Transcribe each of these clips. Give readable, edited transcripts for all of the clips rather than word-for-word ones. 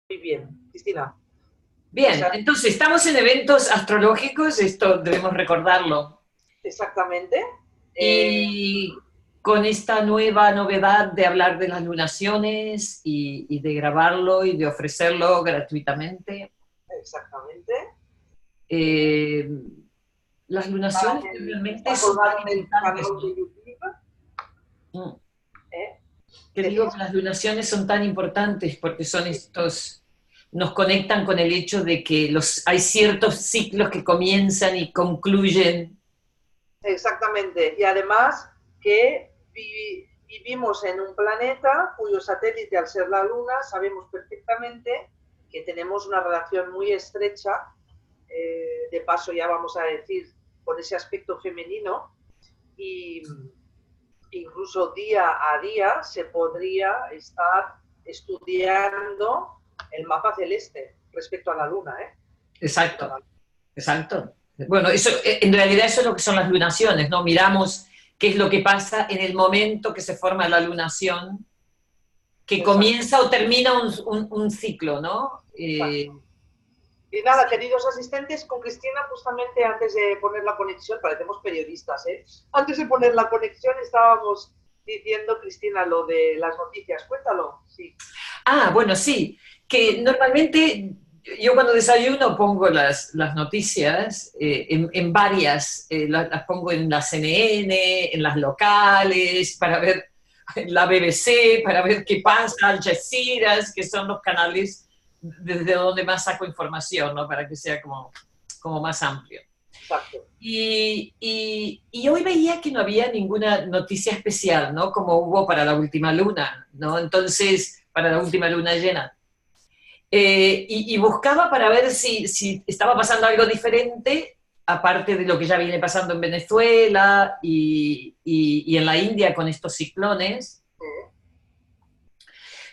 Muy bien, Cristina. O Bien, sea, entonces estamos en eventos astrológicos, esto debemos recordarlo. exactamente. Eh, Y con esta nueva novedad de hablar de las lunaciones y de grabarlo y de ofrecerlo gratuitamente. exactamente. eh, las lunaciones realmente Está son tan colgado en el importantes, canal ¿no? de YouTube. Mm. ¿Eh? Que digo que ¿Decías? las lunaciones son tan importantes porque son estos, nos conectan con el hecho de que hay ciertos ciclos que comienzan y concluyen. Exactamente. Y además que vivimos en un planeta cuyo satélite, al ser la Luna, sabemos perfectamente que tenemos una relación muy estrecha, de paso ya vamos a decir, con ese aspecto femenino, y incluso día a día se podría estar estudiando el mapa celeste respecto a la Luna, ¿eh? Respecto a Exacto. la Exacto. Bueno, eso, en realidad eso es lo que son las lunaciones, ¿no? Miramos qué es lo que pasa en el momento que se forma la lunación, que Exacto, comienza o termina un ciclo, ¿no? exacto. Y nada, Sí. queridos asistentes, con Cristina, justamente antes de poner la conexión, parecemos periodistas, ¿eh? Antes de poner la conexión estábamos diciendo, Cristina, lo de las noticias. Cuéntalo, sí. Ah, bueno, sí, que normalmente yo cuando desayuno pongo las noticias en varias, las pongo en la CNN, en las locales, para ver la BBC, para ver qué pasa, Exacto, Al Jazeera, que son los canales desde donde más saco información, ¿no? Para que sea como más amplio. exacto. Y hoy veía que no había ninguna noticia especial, ¿no? Como hubo para la última luna, ¿no? Entonces, para la última luna llena. Y buscaba para ver si estaba pasando algo diferente, aparte de lo que ya viene pasando en Venezuela y en la India con estos ciclones,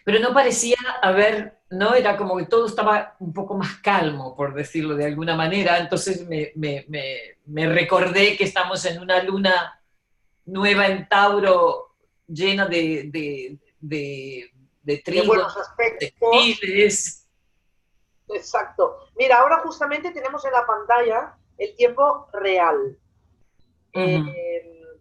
pero no parecía haber, ¿no? Era como que todo estaba un poco más calmo, por decirlo de alguna manera. Entonces me recordé que estamos en una luna nueva en Tauro llena de De trigo, buenos aspectos. textiles. Exacto. Mira, ahora justamente tenemos en la pantalla el tiempo real. Uh-huh.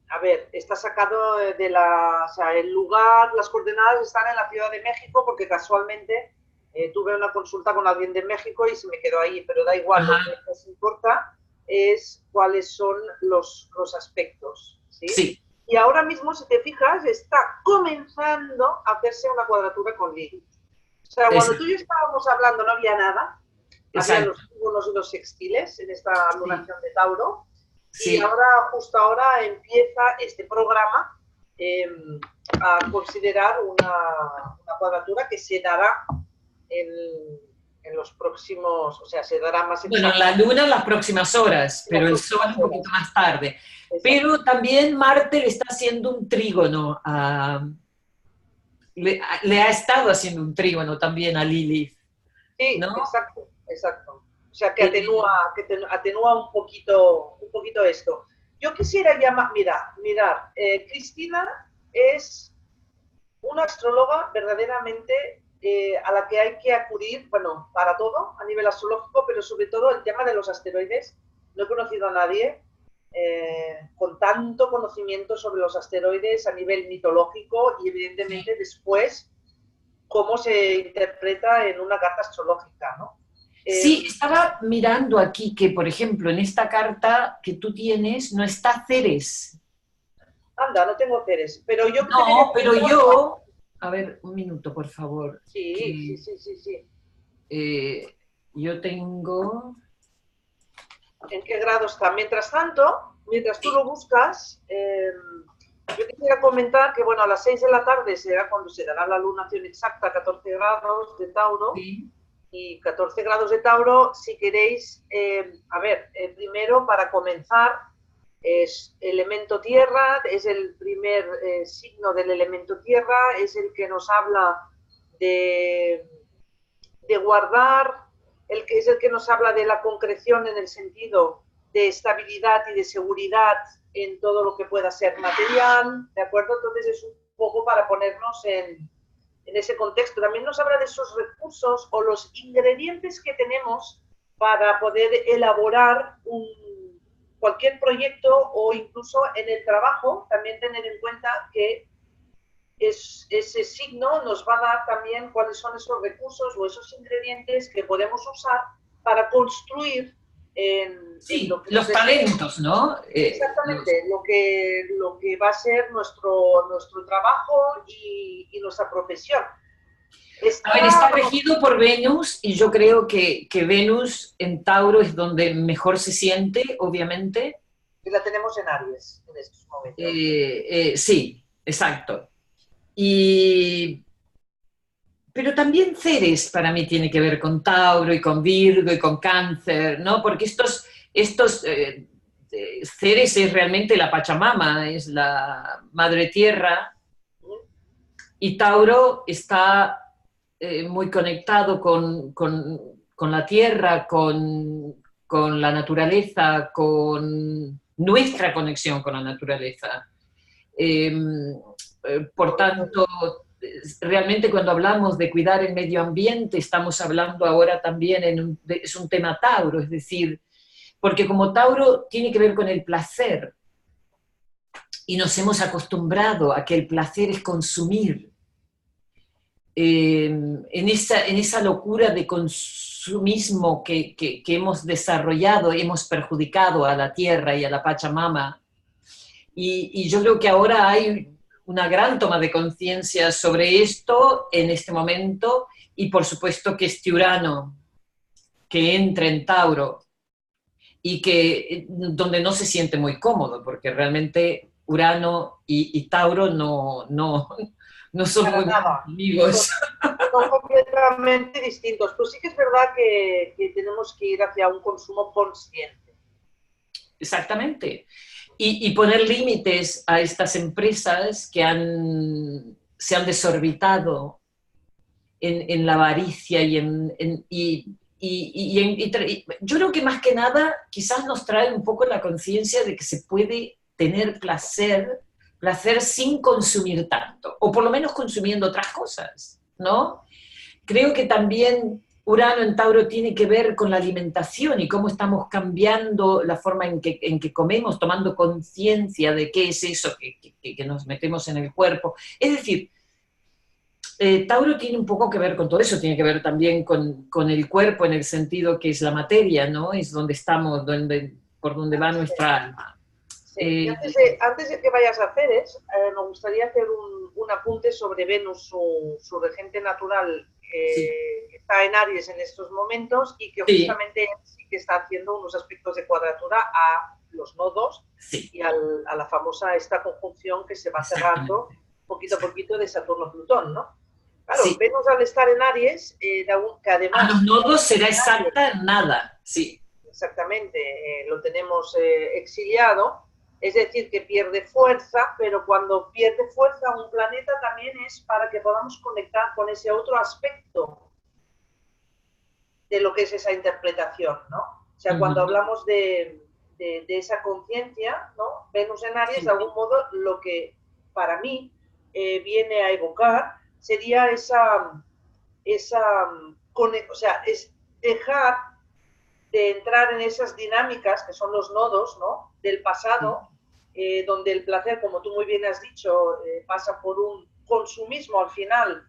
A ver, está sacado de la, o sea, el lugar, las coordenadas están en la Ciudad de México porque casualmente tuve una consulta con alguien de México y se me quedó ahí, pero da igual, lo que Ajá, nos importa es cuáles son los aspectos, ¿sí? sí, Y ahora mismo, si te fijas, está comenzando a hacerse una cuadratura con Lilith. O sea, cuando tú y yo exacto, estábamos hablando no había nada, había exacto, los trígonos y los sextiles en esta sí, lunación de Tauro, y sí. ahora, justo ahora, empieza este programa eh, a considerar una cuadratura que se dará en, en, los próximos, o sea, se dará más Bueno, la exacta luna en las próximas horas, en las pero el sol próximas un poquito horas. más tarde. Exacto. Pero también Marte le está haciendo un trígono le ha estado haciendo un trígono también a Lilith, Sí, ¿no? exacto, exacto. O sea, Eh, atenúa un poquito esto. Yo quisiera llamar, mirar, Cristina es una astróloga verdaderamente a la que hay que acudir, bueno, para todo a nivel astrológico, pero sobre todo el tema de los asteroides. No he conocido a nadie con tanto conocimiento sobre los asteroides a nivel mitológico y evidentemente después cómo se interpreta en una carta astrológica, ¿no? Sí, estaba mirando aquí que, por ejemplo, en esta carta que tú tienes no está Ceres. Anda, no tengo Ceres, pero yo te quería No, pero comentar, yo, a ver, un minuto, por favor, sí, sí, que sí, sí, sí. yo tengo, ¿En qué grado está? Mientras tanto, mientras tú lo buscas, yo quisiera comentar que, bueno, a las 6 de la tarde será cuando se dará la lunación exacta, 14 grados de Tauro, sí, y 14 grados de Tauro, si queréis, a ver, primero para comenzar, es elemento tierra, es el primer signo del elemento tierra, es el que nos habla de, de guardar, el que es el que nos habla de la concreción en el sentido de estabilidad y de seguridad en todo lo que pueda ser material, ¿de acuerdo? Entonces es un poco para ponernos en ese contexto. También nos habla de esos recursos o los ingredientes que tenemos para poder elaborar cualquier proyecto o incluso en el trabajo, también tener en cuenta que ese signo nos va a dar también cuáles son esos recursos o esos ingredientes que podemos usar para construir en Sí, lo que los talentos, ¿no? Exactamente, lo que va a ser nuestro trabajo y nuestra profesión. A ver, está regido por Venus y yo creo que Venus en Tauro es donde mejor se siente, obviamente. Y la tenemos en Aries en estos momentos. Sí, exacto. Pero también Ceres para mí tiene que ver con Tauro y con Virgo y con Cáncer, ¿no? Porque Ceres es realmente la Pachamama, es la Madre Tierra, y Tauro está muy conectado con la Tierra, con la naturaleza, con nuestra conexión con la naturaleza. Por tanto, realmente cuando hablamos de cuidar el medio ambiente, estamos hablando ahora también, es un tema Tauro, es decir, porque como Tauro tiene que ver con el placer, y nos hemos acostumbrado a que el placer es consumir, en esa locura de consumismo que hemos desarrollado, hemos perjudicado a la tierra y a la Pachamama, y yo creo que ahora hay una gran toma de conciencia sobre esto en este momento, y por supuesto que este Urano que entra en Tauro y donde no se siente muy cómodo, porque realmente Urano y Tauro no son Para muy buenos nada. amigos. Son completamente distintos. Pero sí que es verdad que tenemos que ir hacia un consumo consciente. Exactamente. Y poner límites a estas empresas que se han desorbitado en la avaricia yo creo que más que nada quizás nos trae un poco la conciencia de que se puede tener placer sin consumir tanto, o por lo menos consumiendo otras cosas, ¿no? Creo que también Urano en Tauro tiene que ver con la alimentación y cómo estamos cambiando la forma en que comemos, tomando conciencia de qué es eso que nos metemos en el cuerpo. Es decir, Tauro tiene un poco que ver con todo eso, tiene que ver también con el cuerpo en el sentido que es la materia, ¿no? Es donde estamos, por donde va nuestra alma. Sí. Y antes de que vayas a Ceres, me gustaría hacer un apunte sobre Venus, su regente natural, Sí. que está en Aries en estos momentos y que justamente sí que está haciendo unos aspectos de cuadratura a los nodos y a la famosa esta conjunción que se va cerrando poquito a poquito de Saturno-Plutón, ¿no? Claro, Sí. Venus al estar en Aries, que además... A los nodos será exacta en nada, sí. Exactamente, lo tenemos exiliado, es decir, que pierde fuerza, pero cuando pierde fuerza un planeta también es para que podamos conectar con ese otro aspecto de lo que es esa interpretación, ¿no? O sea, cuando hablamos de esa conciencia, ¿no? Venus en Aries, de algún modo, lo que para mí viene a evocar sería o sea, es dejar de entrar en esas dinámicas que son los nodos, ¿no? Del pasado, donde el placer, como tú muy bien has dicho, pasa por un consumismo al final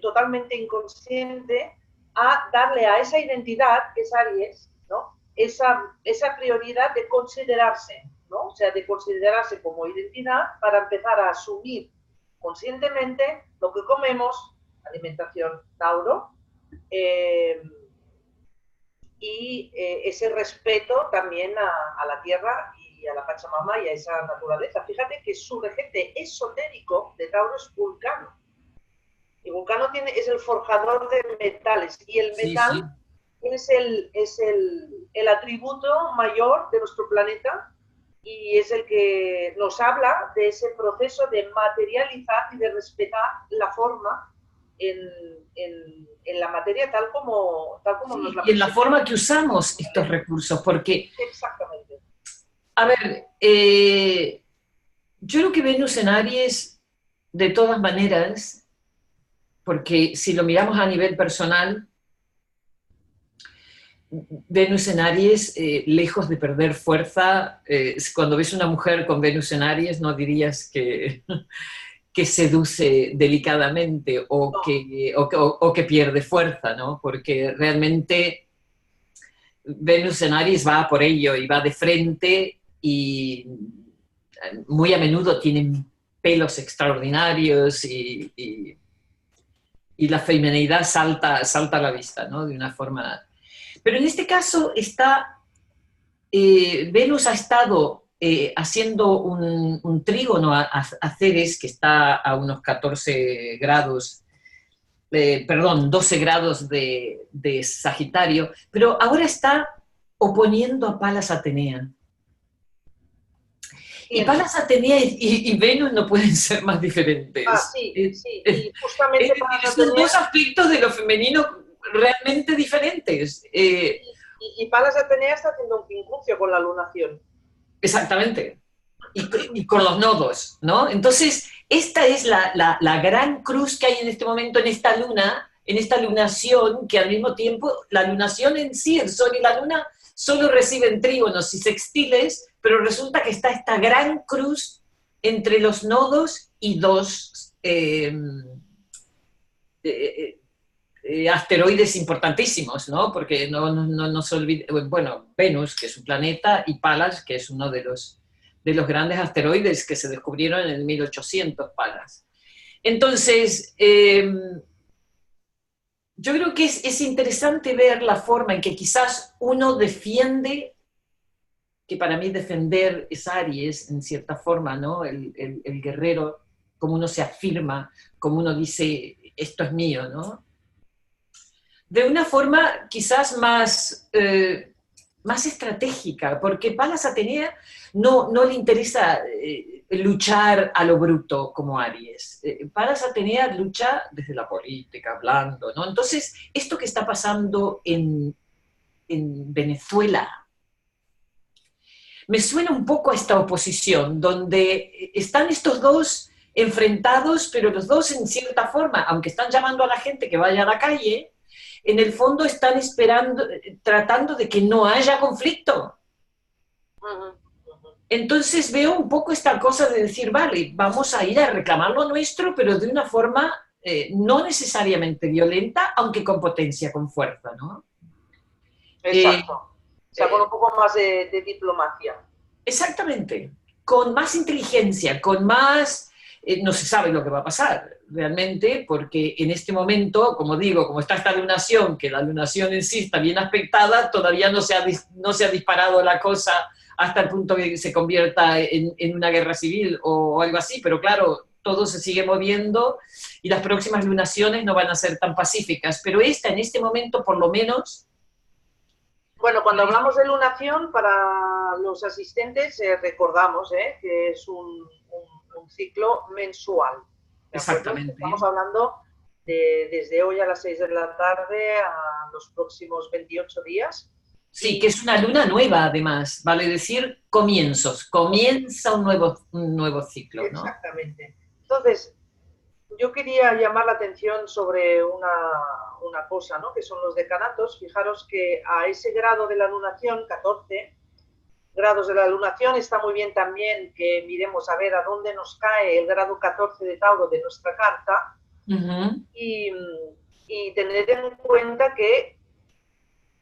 totalmente inconsciente, a darle a esa identidad, que es Aries, ¿no? Esa prioridad de considerarse, ¿no? O sea, de considerarse como identidad para empezar a asumir conscientemente lo que comemos, alimentación Tauro, y ese respeto también a la tierra y a la Pachamama y a esa naturaleza. Fíjate que su regente esotérico de Tauro es Vulcano. Y Vulcano es el forjador de metales, y el metal es el atributo mayor de nuestro planeta, y es el que nos habla de ese proceso de materializar y de respetar la forma en la materia tal como nos la y en la forma que usamos estos recursos, porque... Exactamente. A ver, yo creo que Venus en Aries, de todas maneras, porque si lo miramos a nivel personal, Venus en Aries, lejos de perder fuerza, cuando ves una mujer con Venus en Aries no dirías que seduce delicadamente No. o que pierde fuerza, ¿no? Porque realmente Venus en Aries va por ello y va de frente y muy a menudo tienen pelos extraordinarios y la feminidad salta a la vista, ¿no? De una forma... Pero en este caso Venus ha estado haciendo un trígono a Ceres, que está a unos 14 grados, perdón, 12 grados de Sagitario, pero ahora está oponiendo a Palas Atenea. Y Bien. Palas Atenea y Venus no pueden ser más diferentes. Sí, sí. Es Y justamente para decir, son Atenea, dos aspectos de lo femenino realmente diferentes. y Palas Atenea está haciendo un quincuncio con la lunación. Exactamente. Y con los nodos, ¿no? Entonces, esta es la gran cruz que hay en este momento en esta lunación, que al mismo tiempo, la lunación en sí, el Sol y la Luna, solo reciben trígonos y sextiles, pero resulta que está esta gran cruz entre los nodos y dos eh, asteroides importantísimos, ¿no? Porque no se olvide, bueno, Venus, que es un planeta, y Palas, que es uno de los grandes asteroides que se descubrieron en el 1800, Palas. Entonces, yo creo que es interesante ver la forma en que quizás uno defiende, que para mí defender es Aries, en cierta forma, ¿no? El guerrero, como uno se afirma, como uno dice, esto es mío, ¿no? De una forma quizás más estratégica, porque Palas Atenea no le interesa luchar a lo bruto como Aries. Palas Atenea lucha desde la política, hablando, ¿no? Entonces, esto que está pasando en Venezuela, me suena un poco a esta oposición, donde están estos dos enfrentados, pero los dos en cierta forma, aunque están llamando a la gente que vaya a la calle, en el fondo están esperando, tratando de que no haya conflicto. Entonces veo un poco esta cosa de decir, vale, vamos a ir a reclamar lo nuestro, pero de una forma no necesariamente violenta, aunque con potencia, con fuerza, ¿no? Exacto. Eh, O sea, con un eh, poco más de diplomacia. Exactamente, con más inteligencia, con más... no se sabe lo que va a pasar realmente, porque en este momento, como digo, como está esta lunación, que la lunación en sí está bien aspectada, todavía no se ha disparado la cosa hasta el punto que se convierta en una guerra civil o algo así, pero claro, todo se sigue moviendo y las próximas lunaciones no van a ser tan pacíficas, pero esta en este momento por lo menos... Bueno, cuando hablamos de lunación, para los asistentes recordamos que es un ciclo mensual. ¿De acuerdo? Exactamente. Estamos hablando desde hoy a las 6 de la tarde a los próximos 28 días. Sí, que es una luna nueva además, vale decir comienzos, comienza un nuevo ciclo, ¿no? Exactamente. Entonces, yo quería llamar la atención sobre una cosa, ¿no? Que son los decanatos. Fijaros que a ese grado de la lunación, 14 grados de la lunación, está muy bien también que miremos a ver a dónde nos cae el grado 14 de Tauro de nuestra carta y tener en cuenta que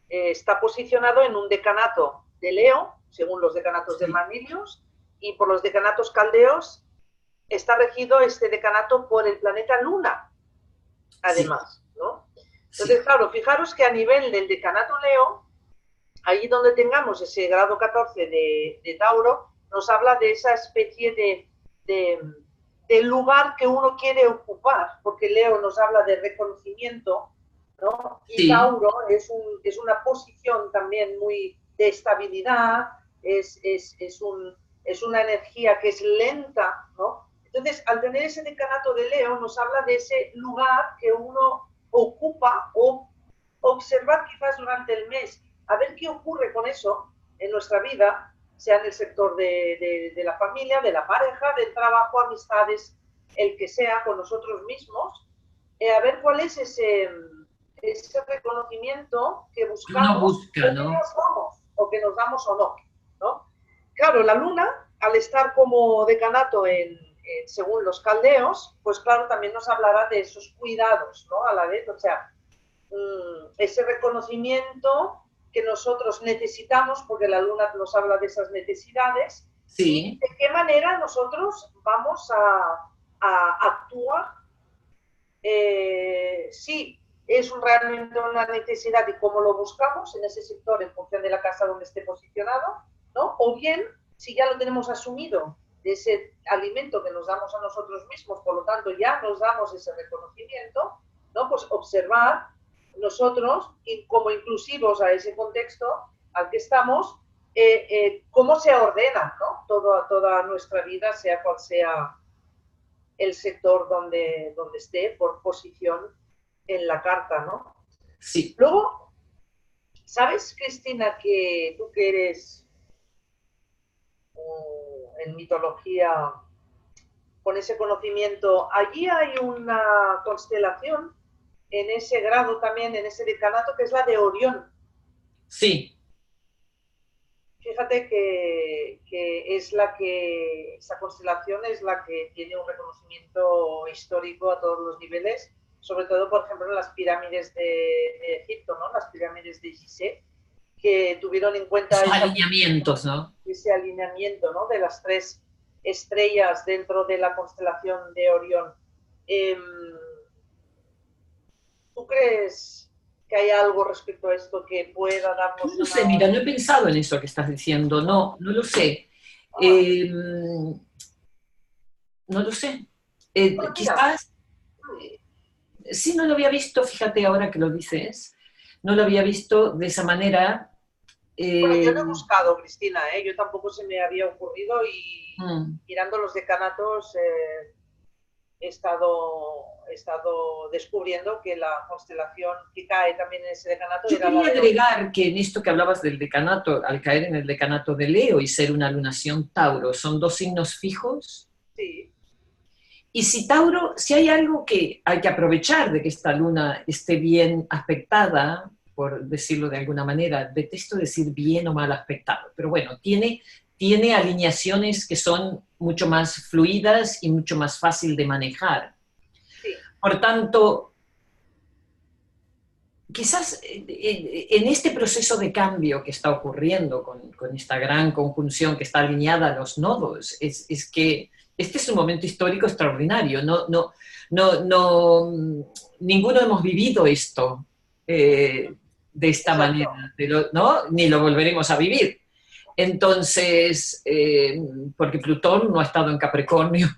está posicionado en un decanato de Leo, según los decanatos de Sí, Manilius, y por los decanatos caldeos está regido este decanato por el planeta Luna, sí, además, ¿no? sí, Entonces, claro, fijaros que a nivel del decanato Leo, allí donde tengamos ese grado 14 de Tauro, nos habla de esa especie de lugar que uno quiere ocupar, porque Leo nos habla de reconocimiento, ¿no? Y sí, Tauro es una posición también muy de estabilidad, es una energía que es lenta, ¿no? Entonces, al tener ese decanato de Leo, nos habla de ese lugar que uno ocupa o observar quizás durante el mes, a ver qué ocurre con eso en nuestra vida, sea en el sector de la familia, de la pareja, del trabajo, amistades, el que sea, con nosotros mismos, a ver cuál es ese reconocimiento que Que uno buscamos busca, ¿no? o que nos damos o no, ¿no? Claro, la luna, al estar como decanato según los caldeos, pues claro, también nos hablará de esos cuidados, ¿no? A la vez, o sea, ese reconocimiento que nosotros necesitamos, porque la luna nos habla de esas necesidades, y Sí, de qué manera nosotros vamos a actuar si es realmente una necesidad y cómo lo buscamos en ese sector en función de la casa donde esté posicionado, ¿no? O bien, si ya lo tenemos asumido de ese alimento que nos damos a nosotros mismos, por lo tanto ya nos damos ese reconocimiento, ¿no? Pues observar nosotros, y como inclusivos a ese contexto al que estamos, cómo se ordena, ¿no? Toda nuestra vida, sea cual sea el sector donde esté por posición en la carta, ¿no? sí. Luego, ¿sabes, Cristina, que tú que eres en mitología con ese conocimiento, allí hay una constelación en ese grado también, en ese decanato, que es la de Orión? Sí, Fíjate que esa constelación es la que tiene un reconocimiento histórico a todos los niveles, sobre todo, por ejemplo, en las pirámides de Egipto, ¿no? Las pirámides de Gizeh, que tuvieron en cuenta esos alineamientos, ¿no? ese alineamiento, ¿no? De las tres estrellas dentro de la constelación de Orión. Eh, ¿Tú crees que hay algo respecto a esto que pueda No darnos lo una... sé, mira, no he pensado en eso que estás diciendo, no, no lo sé. Ah, No lo sé. pues mira, Quizás, sí, no lo había visto, fíjate ahora que lo dices, no lo había visto de esa manera. bueno, yo eh, no he buscado, Cristina, ¿eh? Yo tampoco se me había ocurrido y mm. mirando los decanatos he estado descubriendo que la constelación que cae también en ese decanato Yo era la quería de Orión. agregar que en esto que hablabas del decanato, al caer en el decanato de Leo y ser una lunación Tauro, son dos signos fijos. Sí, Y si Tauro, si hay algo que hay que aprovechar de que esta luna esté bien aspectada, por decirlo de alguna manera, detesto decir bien o mal aspectado, pero bueno, tiene alineaciones que son mucho más fluidas y mucho más fácil de manejar. sí, Por tanto, quizás en este proceso de cambio que está ocurriendo con esta gran conjunción que está alineada a los nodos, es que este es un momento histórico extraordinario. Ninguno hemos vivido esto de esta exacto. manera, ¿no? Ni lo volveremos a vivir. Entonces, porque Plutón no ha estado en Capricornio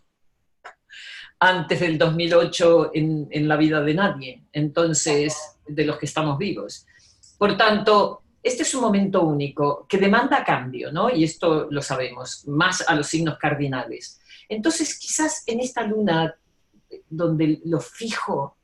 antes del 2008 en la vida de nadie, entonces, de los que estamos vivos. Por tanto, este es un momento único que demanda cambio, ¿no? Y esto lo sabemos, más a los signos cardinales. Entonces, quizás en esta luna, donde lo fijo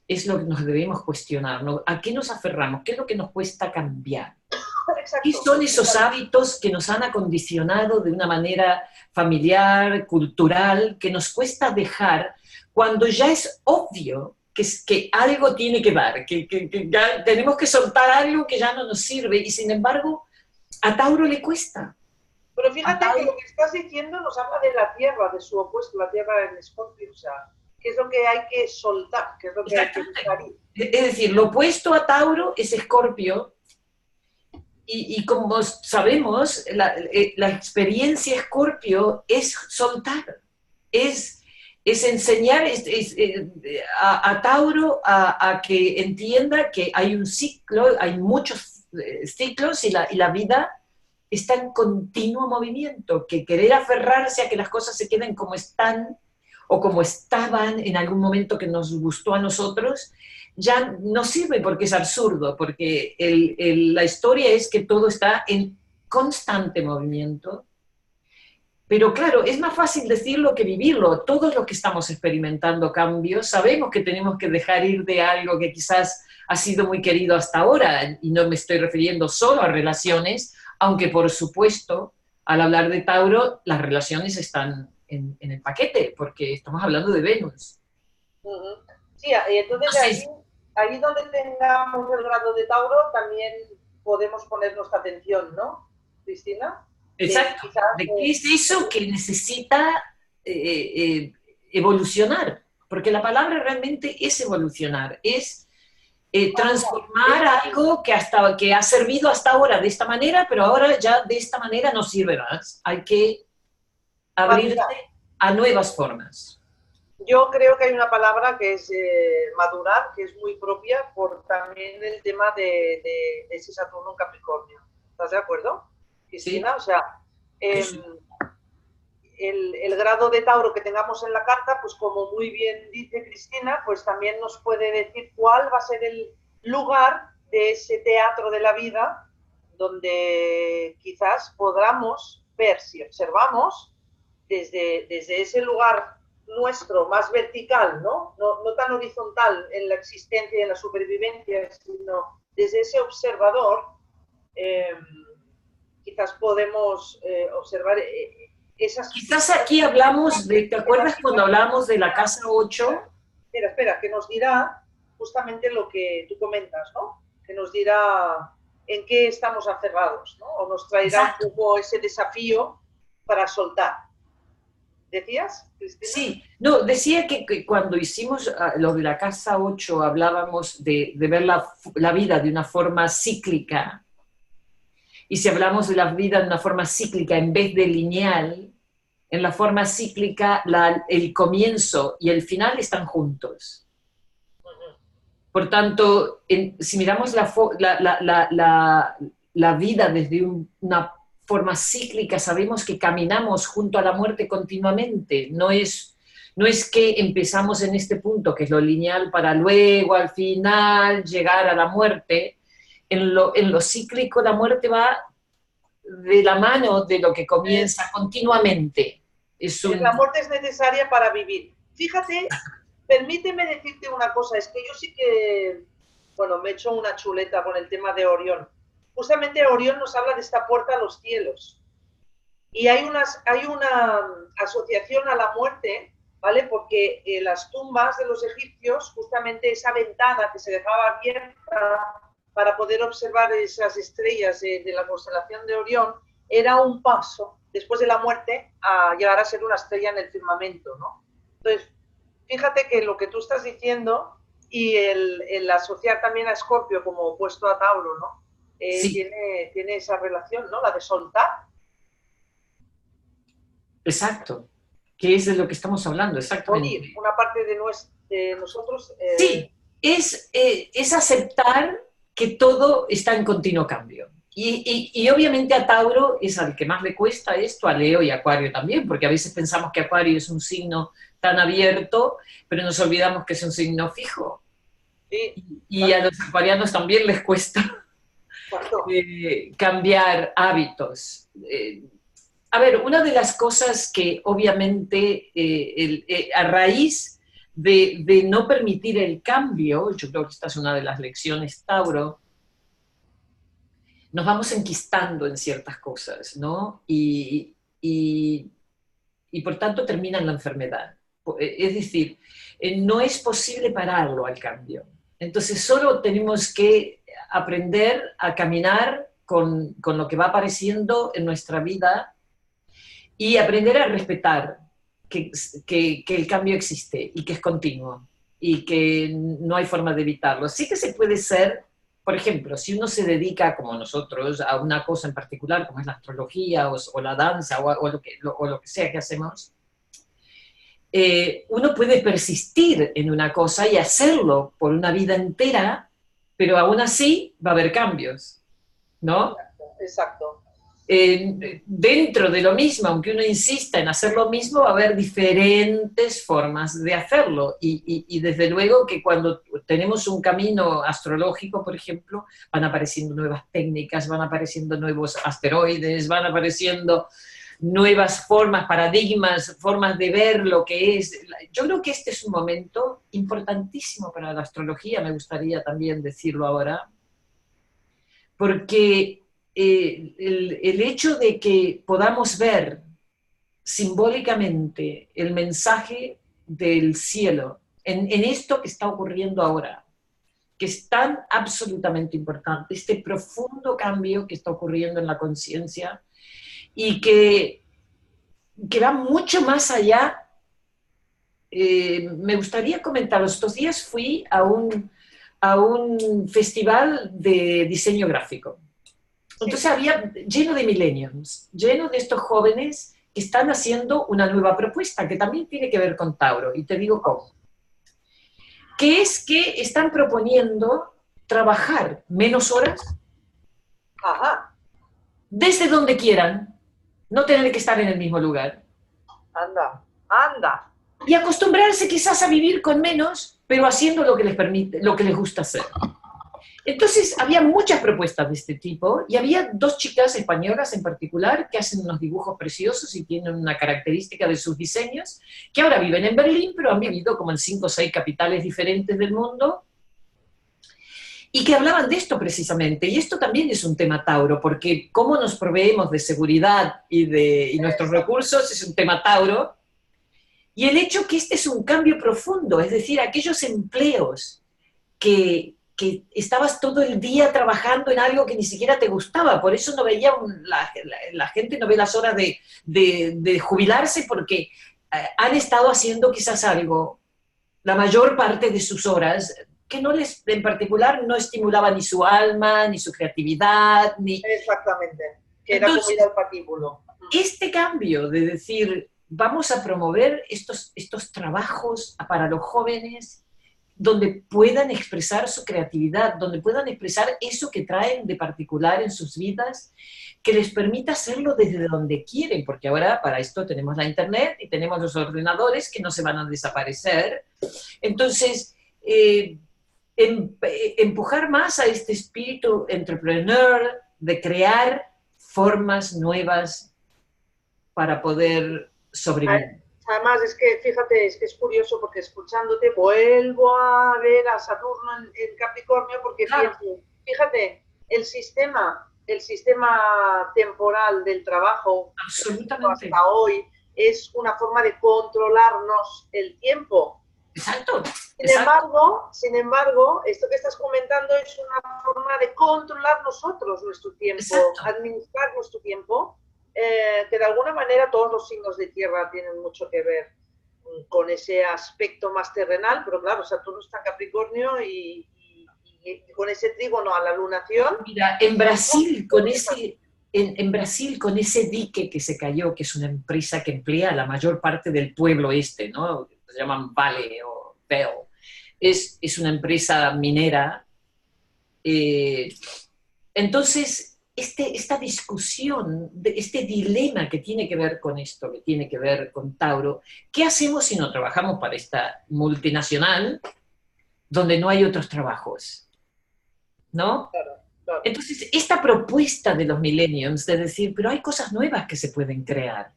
es lo que nos debemos cuestionar, ¿no? ¿A qué nos aferramos? ¿Qué es lo que nos cuesta cambiar? ¿Qué Exacto, son esos hábitos que nos han acondicionado de una manera familiar, cultural, que nos cuesta dejar cuando ya es obvio que algo tiene que dar, que ya tenemos que soltar algo que ya no nos sirve y sin embargo a Tauro le cuesta. pero A fíjate que Tauro lo que estás diciendo nos habla de la Tierra, de su opuesto, la Tierra en Escorpio, o sea, qué es lo que hay que soltar, qué es lo que hay que exactamente. dejar ir. Es decir, lo opuesto a Tauro es Escorpio y como sabemos, la experiencia Escorpio es soltar, es, es enseñar a Tauro a que entienda que hay un ciclo, hay muchos ciclos y la vida está en continuo movimiento, que querer aferrarse a que las cosas se queden como están o como estaban en algún momento que nos gustó a nosotros, ya no sirve porque es absurdo, porque la historia es que todo está en constante movimiento. Pero claro, es más fácil decirlo que vivirlo. Todos los que estamos experimentando cambios sabemos que tenemos que dejar ir de algo que quizás ha sido muy querido hasta ahora, y no me estoy refiriendo solo a relaciones, aunque por supuesto, al hablar de Tauro, las relaciones están en el paquete, porque estamos hablando de Venus. Uh -huh. Sí, y entonces Entonces, ahí donde tengamos el grado de Tauro también podemos poner nuestra atención, ¿no, Cristina? Que exacto, quizás, ¿de qué es eso que necesita evolucionar? Porque la palabra realmente es evolucionar, es transformar exacto, algo que ha servido hasta ahora de esta manera, pero ahora ya de esta manera no sirve más. Hay que abrirse madurar. a nuevas formas. Yo creo que hay una palabra que es madurar, que es muy propia por también el tema de ese Saturno en Capricornio. ¿Estás de acuerdo, ¿Sí? Cristina? O sea, Sí, eh, sí. el grado de Tauro que tengamos en la carta, pues como muy bien dice Cristina, pues también nos puede decir cuál va a ser el lugar de ese teatro de la vida donde quizás podamos ver si observamos desde ese lugar nuestro más vertical, ¿no? No tan horizontal en la existencia y en la supervivencia, sino desde ese observador, eh, quizás podemos observar esas, Quizás aquí hablamos de, ¿te acuerdas cuando hablamos de la casa 8? espera, que nos dirá justamente lo que tú comentas, ¿no? Que nos dirá en qué estamos aferrados, ¿no? O nos traerá un Exacto. poco ese desafío para soltar. ¿Decías, Cristina? Sí, no, decía que cuando hicimos lo de la casa 8 hablábamos de ver la vida de una forma cíclica. Y si hablamos de la vida de una forma cíclica en vez de lineal, en la forma cíclica el comienzo y el final están juntos. Por tanto, si miramos la vida desde una forma cíclica, sabemos que caminamos junto a la muerte continuamente. No es que empezamos en este punto, que es lo lineal, para luego al final llegar a la muerte. En lo cíclico, la muerte va de la mano de lo que comienza continuamente. Es La un... muerte es necesaria para vivir. Fíjate, permíteme decirte una cosa, es que yo sí que, bueno, me he hecho una chuleta con el tema de Orión. Justamente Orión nos habla de esta puerta a los cielos. Y hay una asociación a la muerte, ¿vale? Porque las tumbas de los egipcios, justamente esa ventana que se dejaba abierta para poder observar esas estrellas de la constelación de Orión, era un paso después de la muerte a llegar a ser una estrella en el firmamento, ¿no? Entonces, fíjate que lo que tú estás diciendo y el asociar también a Escorpio como opuesto a Tauro, ¿no? Sí, Tiene esa relación, ¿no? La de soltar. exacto. ¿Qué es de lo que estamos hablando? Morir, Exactamente. una parte de nosotros. Sí, es aceptar que todo está en continuo cambio. Y obviamente a Tauro es al que más le cuesta esto, a Leo y Acuario también, porque a veces pensamos que Acuario es un signo tan abierto, pero nos olvidamos que es un signo fijo. Sí, Y a los acuarianos también les cuesta exacto. cambiar hábitos. A ver, una de las cosas que obviamente a raíz de no permitir el cambio, yo creo que esta es una de las lecciones Tauro, nos vamos enquistando en ciertas cosas, ¿no? Y por tanto termina en la enfermedad. Es decir, no es posible pararlo al cambio. Entonces solo tenemos que aprender a caminar con lo que va apareciendo en nuestra vida y aprender a respetar que el cambio existe y que es continuo y que no hay forma de evitarlo. Sí que se puede ser, por ejemplo, si uno se dedica, como nosotros, a una cosa en particular, como es la astrología o la danza o lo que sea que hacemos, uno puede persistir en una cosa y hacerlo por una vida entera, pero aún así va a haber cambios, ¿no? Exacto, exacto. Dentro de lo mismo, aunque uno insista en hacer lo mismo, va a haber diferentes formas de hacerlo. Y desde luego que cuando tenemos un camino astrológico, por ejemplo, van apareciendo nuevas técnicas, van apareciendo nuevos asteroides, van apareciendo nuevas formas, paradigmas, formas de ver lo que es. Yo creo que este es un momento importantísimo para la astrología, me gustaría también decirlo ahora, porque el hecho de que podamos ver simbólicamente el mensaje del cielo en esto que está ocurriendo ahora, que es tan absolutamente importante, este profundo cambio que está ocurriendo en la conciencia y que va mucho más allá. Me gustaría comentaros, estos días fui a un festival de diseño gráfico. Entonces había lleno de millennials, lleno de estos jóvenes que están haciendo una nueva propuesta que también tiene que ver con Tauro, y te digo cómo. Que es que están proponiendo trabajar menos horas. Ajá. Desde donde quieran, no tener que estar en el mismo lugar. Anda, anda. Y acostumbrarse quizás a vivir con menos, pero haciendo lo que les permite, lo que les gusta hacer. Entonces, había muchas propuestas de este tipo, y había dos chicas españolas en particular que hacen unos dibujos preciosos y tienen una característica de sus diseños, que ahora viven en Berlín, pero han vivido como en 5 o 6 capitales diferentes del mundo, y que hablaban de esto precisamente. Y esto también es un tema Tauro, porque cómo nos proveemos de seguridad y nuestros recursos es un tema Tauro, y el hecho que este es un cambio profundo, es decir, aquellos empleos que estabas todo el día trabajando en algo que ni siquiera te gustaba, por eso no veía, la gente no ve las horas de jubilarse, porque han estado haciendo quizás algo, la mayor parte de sus horas, que no les, en particular, no estimulaba ni su alma, ni su creatividad, ni... Exactamente, que Entonces, era como ir al patíbulo. este cambio de decir, vamos a promover estos trabajos para los jóvenes, donde puedan expresar su creatividad, donde puedan expresar eso que traen de particular en sus vidas, que les permita hacerlo desde donde quieren, porque ahora para esto tenemos la internet y tenemos los ordenadores que no se van a desaparecer. Entonces, empujar más a este espíritu entrepreneur de crear formas nuevas para poder sobrevivir. Además, es que, fíjate, es que es curioso porque escuchándote vuelvo a ver a Saturno en Capricornio porque Claro. fíjate, el sistema temporal del trabajo Absolutamente. hasta hoy es una forma de controlarnos el tiempo. Exacto. Sin embargo, esto que estás comentando es una forma de controlar nosotros nuestro tiempo, Exacto. administrar nuestro tiempo, que de alguna manera todos los signos de tierra tienen mucho que ver con ese aspecto más terrenal, pero claro, Saturno está en Capricornio y con ese trígono a la lunación. Mira, en Brasil, en Brasil, con ese dique que se cayó, que es una empresa que emplea a la mayor parte del pueblo este, ¿no? Se llaman Vale o Bell. Es una empresa minera. Entonces, esta discusión, este dilema que tiene que ver con esto, que tiene que ver con Tauro, ¿qué hacemos si no trabajamos para esta multinacional donde no hay otros trabajos? ¿No? Claro, claro. Entonces, esta propuesta de los millennials de decir, pero hay cosas nuevas que se pueden crear.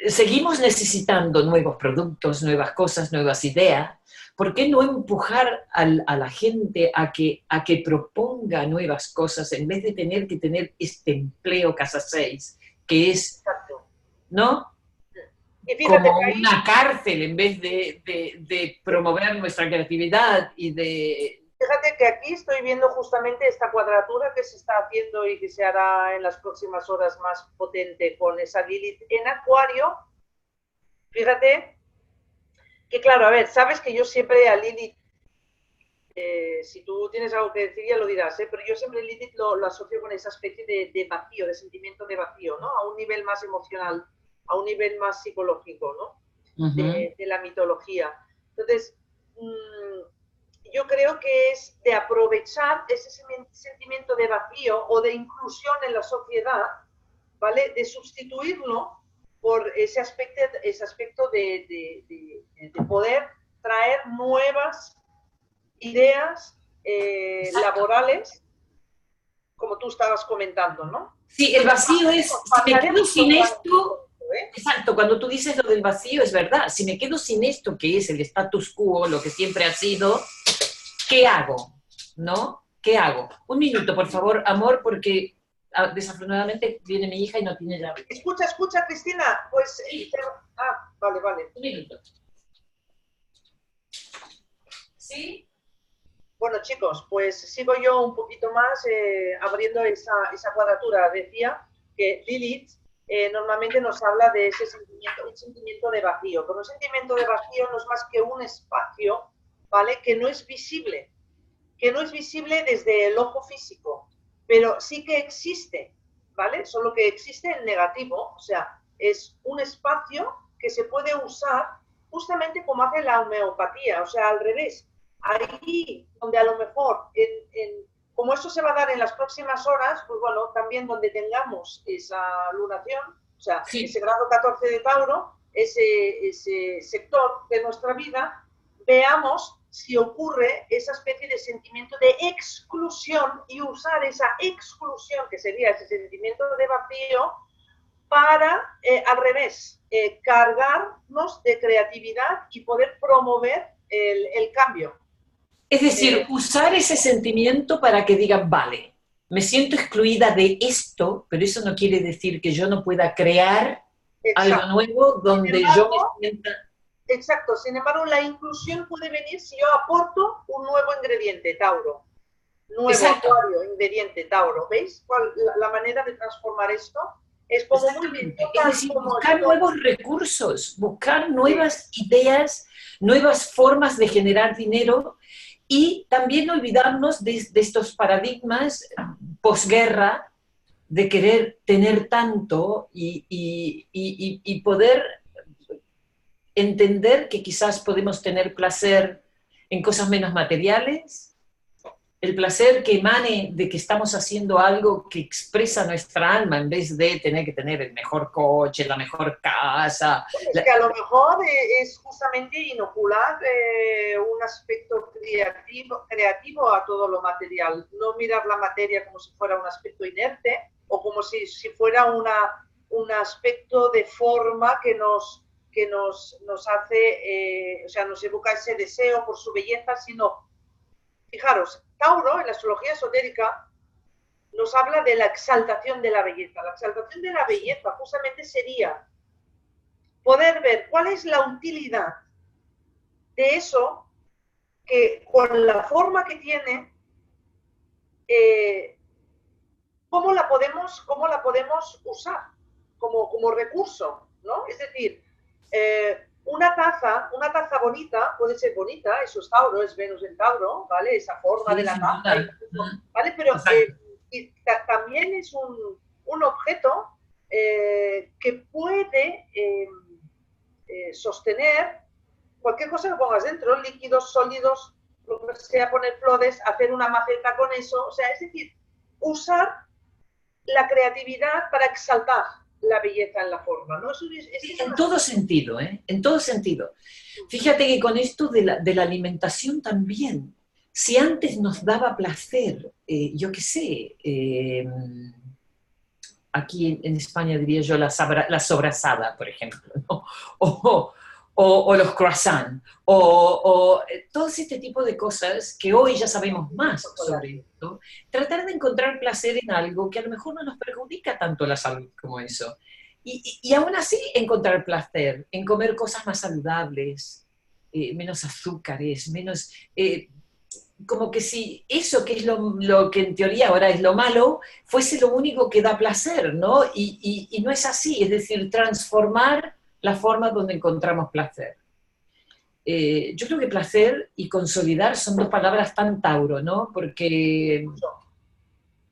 Seguimos necesitando nuevos productos, nuevas cosas, nuevas ideas. ¿Por qué no empujar a la gente a que proponga nuevas cosas en vez de tener que tener este empleo casa 6, que es, Exacto. ¿no? Y fíjate Como que ahí, una cárcel en vez de promover nuestra creatividad y de... Fíjate que aquí estoy viendo justamente esta cuadratura que se está haciendo y que se hará en las próximas horas más potente con esa Lilith en Acuario. Fíjate que, claro, a ver, sabes que yo siempre a Lilith, si tú tienes algo que decir ya lo dirás, pero yo siempre Lilith lo asocio con esa especie de vacío, de sentimiento de vacío, ¿no? A un nivel más emocional, a un nivel más psicológico, ¿no? De la mitología. Entonces, yo creo que es de aprovechar ese sentimiento de vacío o de inclusión en la sociedad, ¿vale? De sustituirlo por ese aspecto de poder traer nuevas ideas laborales, como tú estabas comentando, ¿no? Sí, el vacío es, si me quedo sin esto, exacto, cuando tú dices lo del vacío es verdad, si me quedo sin esto que es el status quo, lo que siempre ha sido, ¿qué hago? ¿No? ¿Qué hago? Un minuto, por favor, amor, porque desafortunadamente viene mi hija y no tiene llave. Escucha, Cristina, pues... Vale, vale. Un minuto. ¿Sí? Bueno, chicos, pues sigo yo un poquito más abriendo esa cuadratura. Decía que Lilith normalmente nos habla de ese sentimiento, un sentimiento de vacío. Pero un sentimiento de vacío no es más que un espacio, ¿vale? Que no es visible desde el ojo físico, pero sí que existe, ¿vale? Solo que existe en negativo, o sea, es un espacio que se puede usar justamente como hace la homeopatía, o sea, al revés. Ahí donde a lo mejor, como esto se va a dar en las próximas horas, pues bueno, también donde tengamos esa lunación, o sea, Sí. ese grado 14 de Tauro, ese sector de nuestra vida, veamos si ocurre esa especie de sentimiento de exclusión y usar esa exclusión, que sería ese sentimiento de vacío, para, al revés, cargarnos de creatividad y poder promover el cambio. Es decir, usar ese sentimiento para que digan, vale, me siento excluida de esto, pero eso no quiere decir que yo no pueda crear algo nuevo donde yo me sienta... Exacto, sin embargo, la inclusión puede venir si yo aporto un nuevo ingrediente, Tauro. Nuevo acuario, ingrediente, Tauro. ¿Veis la manera de transformar esto? Es como muy bien. Es decir, buscar nuevos recursos, buscar nuevas ideas, nuevas formas de generar dinero y también olvidarnos de estos paradigmas posguerra de querer tener tanto y poder entender que quizás podemos tener placer en cosas menos materiales, el placer que emane de que estamos haciendo algo que expresa nuestra alma en vez de tener que tener el mejor coche, la mejor casa. Es que a lo mejor es justamente inocular un aspecto creativo a todo lo material, no mirar la materia como si fuera un aspecto inerte o como si fuera un aspecto de forma que nos hace, o sea, nos evoca ese deseo por su belleza, sino, fijaros, Tauro, en la astrología esotérica, nos habla de la exaltación de la belleza. La exaltación de la belleza justamente sería poder ver cuál es la utilidad de eso que con la forma que tiene, cómo la podemos usar como recurso, ¿no? Es decir, una taza bonita, puede ser bonita, eso es Tauro, es Venus en Tauro, ¿vale? Esa forma de la taza, ¿vale? Pero también es un objeto que puede sostener cualquier cosa que pongas dentro, líquidos, sólidos, lo que sea, poner flores, hacer una maceta con eso, o sea, es decir, usar la creatividad para exaltar la belleza en la forma, ¿no? En todo sentido, ¿eh? En todo sentido. Fíjate que con esto de la alimentación también, si antes nos daba placer, yo qué sé, aquí en España diría yo la sobrasada, por ejemplo, ¿no? O los croissants, o todo este tipo de cosas que hoy ya sabemos más sobre esto, tratar de encontrar placer en algo que a lo mejor no nos perjudica tanto la salud como eso. Y aún así encontrar placer en comer cosas más saludables, menos azúcares, menos... como que si eso que es lo que en teoría ahora es lo malo, fuese lo único que da placer, ¿no? Y no es así, es decir, transformar la forma donde encontramos placer. Yo creo que placer y consolidar son dos palabras tan Tauro, ¿no? Porque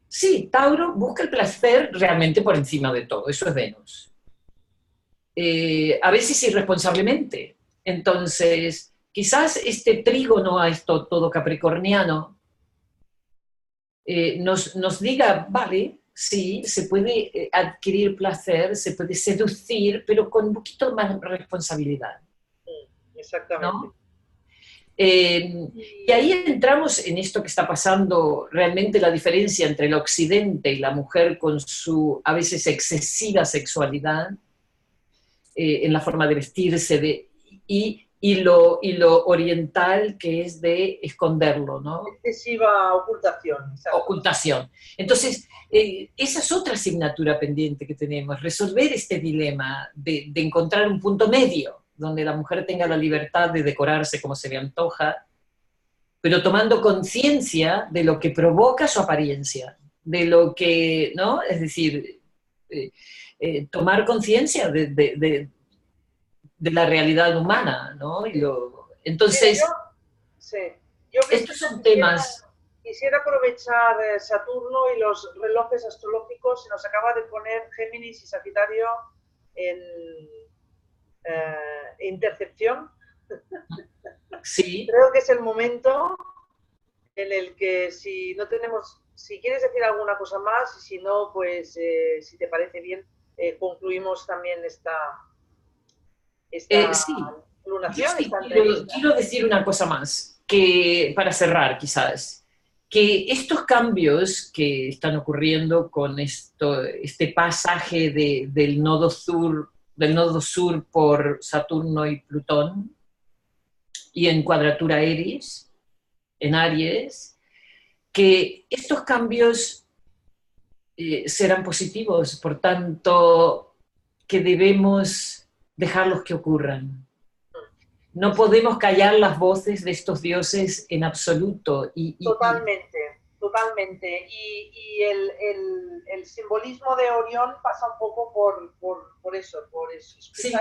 sí, Tauro busca el placer realmente por encima de todo, eso es Venus. A veces irresponsablemente. Entonces, quizás este trígono a esto todo capricorniano nos diga, vale, sí, se puede adquirir placer, se puede seducir, pero con un poquito más responsabilidad. Exactamente. ¿No? Y ahí entramos en esto que está pasando, realmente la diferencia entre el occidente y la mujer con su a veces excesiva sexualidad, en la forma de vestirse, y lo oriental que es de esconderlo, ¿no? Excesiva ocultación. Exacto. Ocultación. Entonces, esa es otra asignatura pendiente que tenemos, resolver este dilema de encontrar un punto medio. donde la mujer tenga la libertad de decorarse como se le antoja, pero tomando conciencia de lo que provoca su apariencia, de lo que, ¿no? Es decir, tomar conciencia de la realidad humana, ¿no? Mira, Entonces, sí, yo estos son temas. quisiera aprovechar Saturno y los relojes astrológicos. Se nos acaba de poner Géminis y Sagitario en intercepción. Sí. Creo que es el momento en el que si quieres decir alguna cosa más y si no, pues si te parece bien, concluimos también esta Sí, yo lunación, sí esta entrevista. quiero decir una cosa más, que para cerrar quizás, que estos cambios que están ocurriendo con este pasaje del nodo sur por Saturno y Plutón, y en cuadratura Eris, en Aries, que estos cambios serán positivos, por tanto, que debemos dejarlos que ocurran. No podemos callar las voces de estos dioses en absoluto. Totalmente, totalmente. Y el simbolismo de Orión pasa un poco por eso, escuchar sí,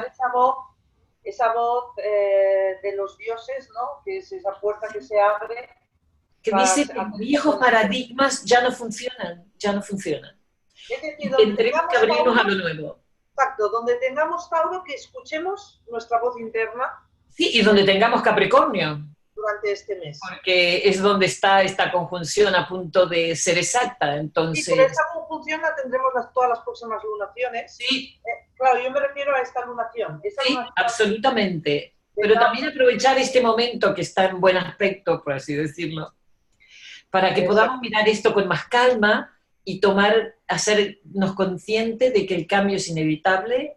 esa voz de los dioses, ¿no? Que es esa puerta que se abre que para dice hacer que esta viejos conexión. paradigmas ya no funcionan, ya no funcionan. Es decir, Y donde tendremos que tengamos abrirnos a Tauro, lo nuevo. exacto, donde tengamos Tauro, que escuchemos nuestra voz interna Sí, y donde tengamos Capricornio, durante este mes. porque es donde está esta conjunción a punto de ser exacta. Sí, pero Entonces, esa conjunción la tendremos todas las próximas lunaciones. sí, Claro, yo me refiero a esta lunación. Esta sí, lunación absolutamente. de Pero Tauro, también aprovechar este momento que está en buen aspecto, por así decirlo, para que podamos mirar esto con más calma y hacernos conscientes de que el cambio es inevitable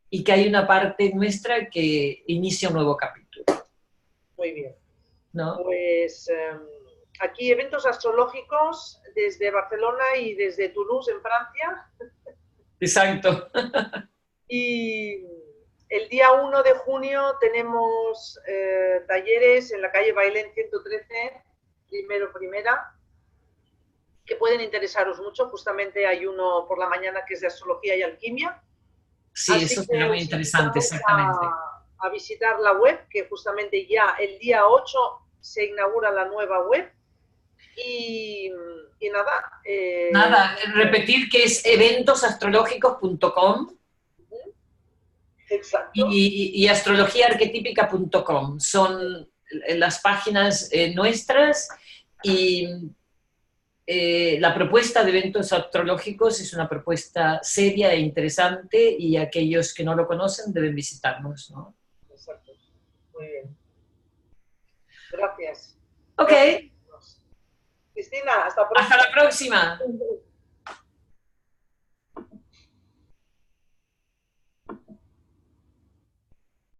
y que hay una parte nuestra que inicia un nuevo capítulo. muy bien. ¿No? Pues aquí eventos astrológicos desde Barcelona y desde Toulouse, en Francia. Exacto. Y el día 1 de junio tenemos talleres en la calle Bailén 113, primera, que pueden interesaros mucho. Justamente hay uno por la mañana que es de astrología y alquimia. Sí, Así eso que será muy os interesante, invitamos exactamente. a visitar la web, que justamente ya el día 8 se inaugura la nueva web. Y nada. Nada, repetir que es eventosastrológicos.com Exacto. y astrologiaarquetípica.com. Son las páginas nuestras y la propuesta de eventos astrológicos es una propuesta seria e interesante y aquellos que no lo conocen deben visitarnos, ¿no? Exacto. Muy bien. Gracias. Ok, Gracias. Cristina, hasta hasta pronto. la próxima.